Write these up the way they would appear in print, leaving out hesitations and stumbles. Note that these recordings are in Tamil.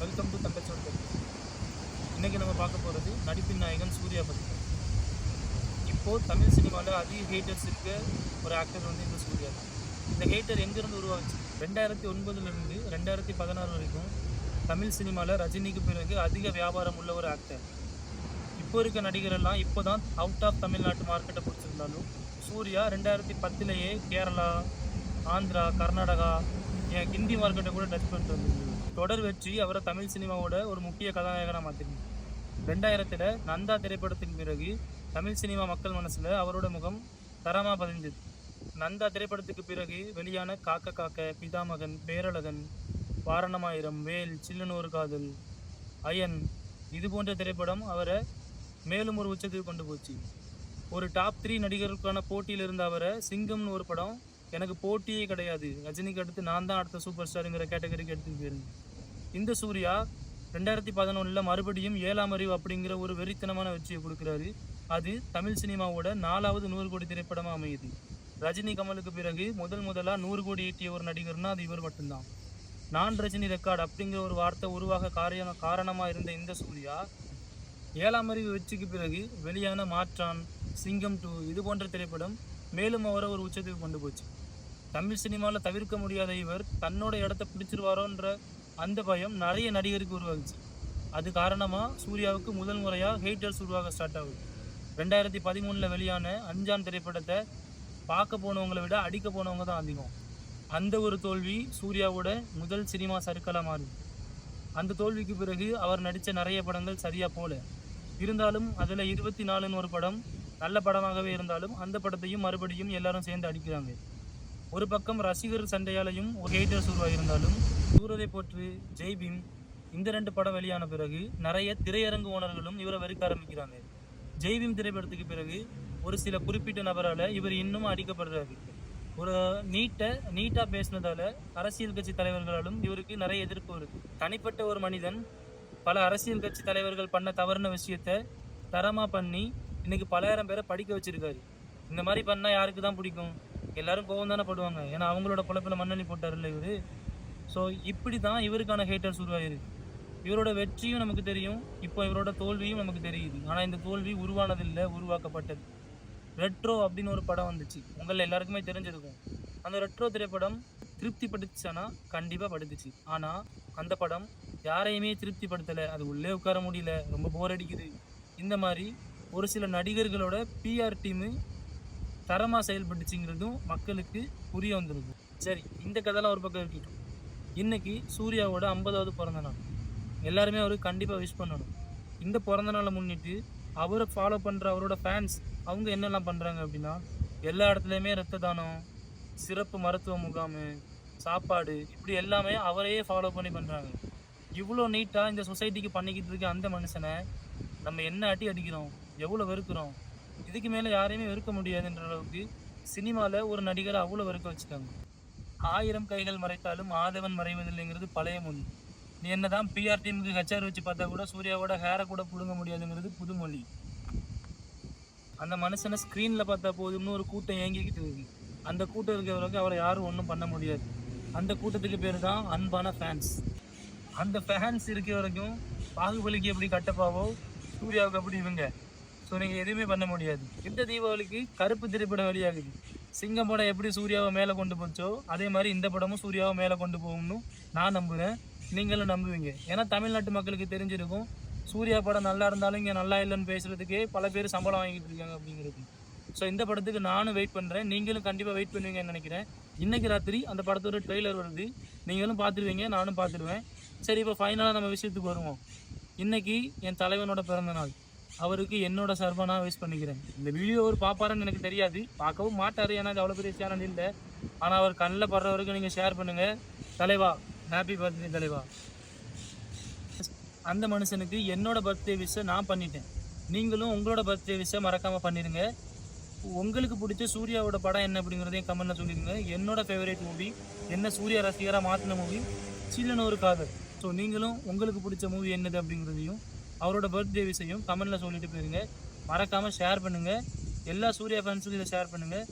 வெல்கம் டு தங்கச்சோட கருத்து. இன்றைக்கி நம்ம பார்க்க போகிறது நடிப்பின் நாயகன் சூர்யா பற்றி. இப்போது தமிழ் சினிமாவில் அதிக ஹேட்டர்ஸ் இருக்க ஒரு ஆக்டர் வந்து இந்த சூர்யா தான். இந்த ஹேட்டர் எங்கேருந்து உருவாச்சு? 2009 2016 வரைக்கும் தமிழ் சினிமாவில் ரஜினிக்கு பிறகு அதிக வியாபாரம் உள்ள ஒரு ஆக்டர். இப்போ இருக்க நடிகரெல்லாம் இப்போ தான் அவுட் ஆஃப் தமிழ்நாட்டு மார்க்கெட்டை பிடிச்சிருந்தாலும் சூர்யா 2010 கேரளா, ஆந்திரா, கர்நாடகா, ஹிந்தி மார்க்கெட்டை கூட டச் பண்ணிட்டு வந்தது. தொடர் வெற்றி அவரை தமிழ் சினிமாவோட ஒரு முக்கிய கதாநாயகனாக மாற்றிருக்கு. 2000 நந்தா திரைப்படத்துக்கு பிறகு தமிழ் சினிமா மக்கள் மனசில் அவரோட முகம் தரமாக பதிந்தது. நந்தா திரைப்படத்துக்கு பிறகு வெளியான காக்க காக்க, பிதாமகன், பேரழகன், வாரணமாயிரம், வேல், சில்லுனூறு காதல், அயன் இது போன்ற திரைப்படம் அவரை மேலும் ஒரு உச்சத்துக்கு கொண்டு போச்சு. ஒரு டாப் 3 நடிகர்களுக்கான போட்டியில் இருந்த அவரை சிங்கம்னு ஒரு படம் எனக்கு போட்டியே கிடையாது, ரஜினிக்கு அடுத்து நான் தான் அடுத்த சூப்பர் ஸ்டாருங்கிற கேட்டகரிக்கு எடுத்துகிட்டு போயிருந்தேன். இந்த சூர்யா 2011 மறுபடியும் 7ஆம் அறிவு அப்படிங்கிற ஒரு வெறித்தனமான வெற்றியை கொடுக்குறாரு. அது தமிழ் சினிமாவோட 4வது 100 கோடி திரைப்படமாக அமையுது. ரஜினி கமலுக்கு பிறகு முதலாக 100 கோடி ஈட்டிய ஒரு நடிகர்னா அது இவர் மட்டும்தான். நான் ரஜினி ரெக்கார்டு அப்படிங்கிற ஒரு வார்த்தை உருவாக காரணமாக இருந்த இந்த சூர்யா 7ஆம் அறிவு வெற்றிக்கு பிறகு வெளியான மாற்றான், சிங்கம் 2 இது போன்ற திரைப்படம் மேலும் அவரை ஒரு உச்சத்துக்கு கொண்டு போச்சு. தமிழ் சினிமாவில் தவிர்க்க முடியாத இவர் தன்னோட இடத்த பிடிச்சிருவாரோன்ற அந்த பயம் நிறைய நடிகருக்கு உருவாகுச்சு. அது காரணமாக சூர்யாவுக்கு முதல் முறையாக ஹேட்டர்ஸ் உருவாக ஸ்டார்ட் ஆகுது. 2013 வெளியான அஞ்சான் திரைப்படத்தை பார்க்க போனவங்களை விட அடிக்க போனவங்க தான் அதிகம். அந்த ஒரு தோல்வி சூர்யாவோட முதல் சினிமா சர்க்கலாக மாறுது. அந்த தோல்விக்கு பிறகு அவர் நடித்த நிறைய படங்கள் சரியாக போல. இருந்தாலும் அதில் 24ன்னு ஒரு படம் நல்ல படமாகவே இருந்தாலும் அந்த படத்தையும் மறுபடியும் எல்லாரும் சேர்ந்து அடிக்கிறாங்க. ஒரு பக்கம் ரசிகர் சண்டையாலையும் ஒரு ஹேட்டர்ஸ் உருவாகியிருந்தாலும் சூரரை போற்று, ஜெய்பீம் இந்த 2 படம் வெளியான பிறகு நிறைய திரையரங்கு ஓனர்களும் இவரை வெறுக்க ஆரம்பிக்கிறாங்க. ஜெய்பீம் திரைப்படத்துக்கு பிறகு ஒரு சில குறிப்பிட்ட நபரால் இவர் இன்னும் அடிக்கப்படுறாரு. ஒரு நீட்டாக பேசினதால அரசியல் கட்சி தலைவர்களாலும் இவருக்கு நிறைய எதிர்ப்பு வருது. தனிப்பட்ட ஒரு மனிதன் பல அரசியல் கட்சி தலைவர்கள் பண்ண தவறுன விஷயத்த தரமாக பண்ணி இன்னைக்கு பலாயிரம் பேரை படிக்க வச்சிருக்காரு. இந்த மாதிரி பண்ணால் யாருக்கு தான் பிடிக்கும்? எல்லாரும் கோவம் தானே படுவாங்க. ஏன்னா அவங்களோட பொழப்பில் மண்ணெண்ணி போட்டார்ல இவர். ஸோ இப்படி தான் இவருக்கான ஹேட்டர்ஸ் உருவாகிருக்கு. இவரோட வெற்றியும் நமக்கு தெரியும், இப்போ இவரோட தோல்வியும் நமக்கு தெரியுது. ஆனால் இந்த தோல்வி உருவானதில்லை, உருவாக்கப்பட்டது. ரெட்ரோ அப்படின்னு ஒரு படம் வந்துச்சு, உங்களில் எல்லாருக்குமே தெரிஞ்சிருக்கும். அந்த ரெட்ரோ திரைப்படம் திருப்தி படுத்துச்சானா? கண்டிப்பாக படுத்துச்சு. ஆனால் அந்த படம் யாரையுமே திருப்திப்படுத்தலை. அது உள்ளே உட்கார முடியல, ரொம்ப போர் அடிக்குது. இந்த மாதிரி ஒரு சில நடிகர்களோட பிஆர் டீமு தரமாக செயல்பட்டுச்சுங்கிறதும் மக்களுக்கு புரிய வந்துருக்கு. சரி, இந்த கதைலாம் ஒரு பக்கம் இருக்கட்டும். இன்றைக்கி சூர்யாவோட 50வது பிறந்த நாள். எல்லாருமே அவருக்கு கண்டிப்பாக விஷ் பண்ணணும். இந்த பிறந்த நாளை முன்னிட்டு அவரை ஃபாலோ பண்ணுற அவரோட ஃபேன்ஸ் அவங்க என்னெல்லாம் பண்ணுறாங்க அப்படின்னா, எல்லா இடத்துலையுமே ரத்த தானம், சிறப்பு மருத்துவ முகாம், சாப்பாடு இப்படி எல்லாமே அவரையே ஃபாலோ பண்ணி பண்ணுறாங்க. இவ்வளோ நீட்டாக இந்த சொசைட்டிக்கு பண்ணிக்கிட்டு இருக்க அந்த மனுஷனை நம்ம என்ன அடிக்கிறோம், எவ்வளோ வெறுக்கிறோம். இதுக்கு மேலே யாரையுமே வெறுக்க முடியாதுன்ற அளவுக்கு சினிமாவில் ஒரு நடிகரை அவ்வளோ வெறுக்க வச்சுட்டாங்க. 1000 கைகள் மறைத்தாலும் ஆதவன் மறைவதில்லைங்கிறது பழைய மொழி. நீ என்ன தான் பிஆர் டீமுக்கு ஹெச்ஆர் வச்சு பார்த்தா கூட சூர்யாவோட ஹேரை கூட பிடுங்க முடியாதுங்கிறது புதுமொழி. அந்த மனுஷனை ஸ்க்ரீனில் பார்த்தா போதும்னு ஒரு கூட்டம் ஏங்கிக்கிட்டு இருக்கு. அந்த கூட்டம் இருக்கிறவருக்கு அவரை யாரும் ஒன்றும் பண்ண முடியாது. அந்த கூட்டத்துக்கு பேர் தான் அன்பான ஃபேன்ஸ். அந்த ஃபேன்ஸ் இருக்க வரைக்கும் பாகுபலிக்கு எப்படி கட்டப்பாவோ சூர்யாவுக்கு அப்படி இவங்க. ஸோ நீங்கள் எதுவுமே பண்ண முடியாது. இந்த தீபாவளிக்கு கருப்பு திரைப்படம் வெளியாகுது. சிங்கம் படம் எப்படி சூர்யாவை மேலே கொண்டு போச்சோ அதே மாதிரி இந்த படமும் சூர்யாவை மேலே கொண்டு போகும்னு நான் நம்புகிறேன், நீங்களும் நம்புவீங்க. ஏன்னா தமிழ்நாட்டு மக்களுக்கு தெரிஞ்சிருக்கும் சூர்யா படம் நல்லா இருந்தாலும் இங்கே நல்லா இல்லைன்னு பேசுகிறதுக்கே பல பேர் சம்பளம் வாங்கிட்டு இருக்காங்க அப்படிங்கிறது. ஸோ இந்த படத்துக்கு நானும் வெயிட் பண்ணுறேன், நீங்களும் கண்டிப்பாக வெயிட் பண்ணுவீங்கன்னு நினைக்கிறேன். இன்றைக்கி ராத்திரி அந்த படத்தோட ட்ரெய்லர் வருது, நீங்களும் பார்த்துருவீங்க, நானும் பார்த்துருவேன். சரி, இப்போ ஃபைனலாக நம்ம விஷயத்துக்கு வருவோம். இன்றைக்கி என் தலைவனோட பிறந்த நாள். அவருக்கு என்னோட சார்பாக நான் விஷ் பண்ணிக்கிறேன். இந்த வீடியோ அவர் பார்ப்பாருன்னு எனக்கு தெரியாது, பார்க்கவும் மாட்டார், ஏன்னா அது அவ்வளோ பெரிய சேனல் இல்லை. ஆனால் அவர் கண்ணில் படுறவருக்கு நீங்கள் ஷேர் பண்ணுங்கள். தலைவா, ஹாப்பி பர்த்டே தலைவா. அந்த மனுஷனுக்கு என்னோட பர்த்டே விஷை நான் பண்ணிட்டேன். நீங்களும் உங்களோட பர்த்டே விஷை மறக்காமல் பண்ணிடுங்க. உங்களுக்கு பிடிச்ச சூர்யாவோட படம் என்ன அப்படிங்கிறதையும் கமெண்ட்டில் சொல்லிடுங்க. என்னோட ஃபேவரேட் மூவி, என்ன சூர்யா ரசிகராக மாற்றின மூவி சில்லுனூறு காதல். ஸோ நீங்களும் உங்களுக்கு பிடிச்ச மூவி என்னது அப்படிங்கிறதையும் அவரோட பர்த்டே விஷயம் கமெண்ட்டில் சொல்லிட்டு போயிருங்க. மறக்காமல் ஷேர் பண்ணுங்கள். எல்லா சூர்யா ஃபேன்ஸுக்கும் இதை ஷேர் பண்ணுங்கள்.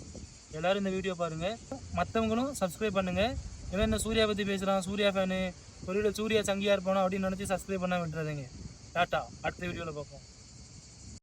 எல்லோரும் இந்த வீடியோ பாருங்கள், மற்றவங்களும் சப்ஸ்கிரைப் பண்ணுங்கள். இவன் என்ன சூர்யா பற்றி பேசுகிறான், சூர்யா ஃபேனு, ஒரு வீடியோ சூர்யா சங்கியாக இருப்பானோ அப்படின்னு நினச்சி சப்ஸ்கிரைப் பண்ண விட்டுறாதீங்க. டாட்டா, அடுத்த வீடியோவில் பார்ப்போம்.